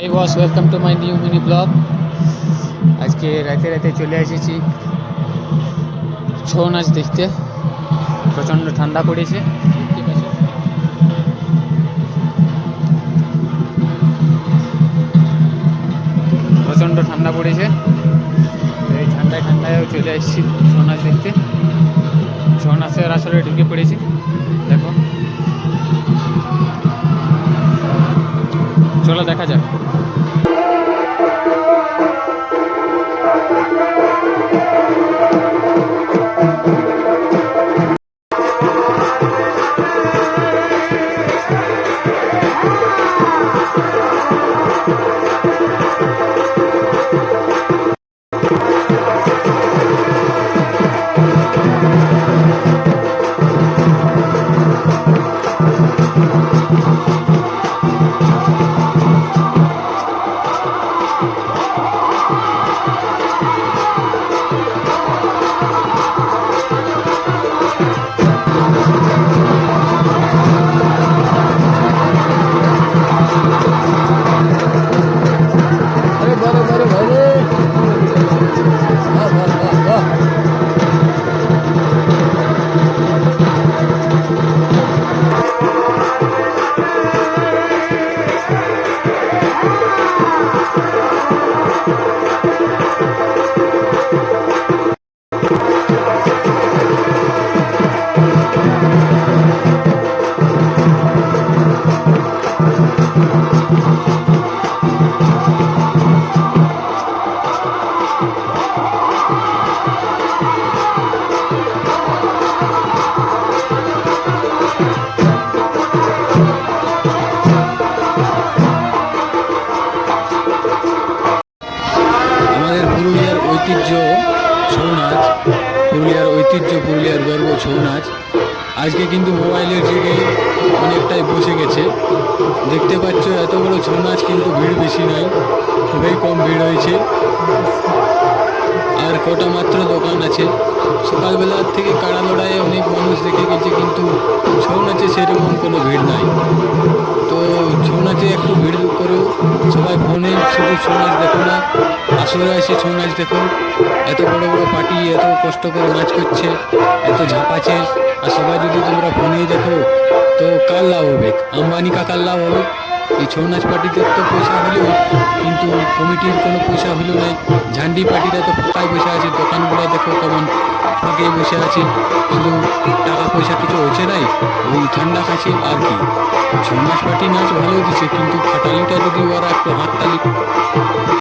এই boss, welcome to my new mini blog. আজকে রাতে রাতে চলে এসেছি ছৌ নাচ দেখতে। প্রচণ্ড ঠান্ডা পড়েছে, দেখতে পাচ্ছি। প্রচণ্ড ঠান্ডা পড়েছে, এই ঠান্ডায় চলে এসেছি ছৌ নাচ দেখতে। ছৌ নাচের আসলে ঢুকে পড়েছি, দেখো। চলো দেখা যাক। পুরুলিয়ার ঐতিহ্য ছৌ নাচ, পুরুলিয়ার গর্ব ছৌ নাচ আজকে কিন্তু মোবাইলের যুগে অনেকটাই বসে গেছে। দেখতে পাচ্ছ এত বড় ছৌ নাচ, কিন্তু ভিড় বেশি নাই, খুবই কম ভিড় হয়েছে। আর কটা মাত্র দোকান আছে। সকালবেলার থেকে কাড়া লড়াইয়ে অনেক মানুষ দেখে গেছে, কিন্তু ছৌ নাচে সেরকম কোনো ভিড় নাই। তো ছৌ নাচে একটু ভিড় করেও সবাই ফোনে শুধু ছৌ নাচ দেখো না, আসলে এসে ছৌ নাচ দেখো। এত বড় বড় পার্টি এত কষ্ট করে নাচ করছে, এত ঝাঁপাচ্ছে, আর সবাই যদি তোমরা ফোনে দেখো তো কার লাভ হবে? আম্বানি কাকার লাভ হবে? এই ছৌ নাচ পার্টিদের তো পয়সা হলেও, কিন্তু কমিটির কোনো পয়সা হলো নাই। ঝান্ডি পার্টিরা তো ফাঁকায় বসে আছে, দোকানগুলো দেখো কেমন ফাঁকে বসে আছে, শুধু টাকা পয়সা কিছু হচ্ছে নাই, ওই ঠান্ডা খাচ্ছে আর কি। ছৌ নাচ পার্টি নাচ ভালো দিচ্ছে, কিন্তু খাটালিটা যদি ওরা একটু হাততালি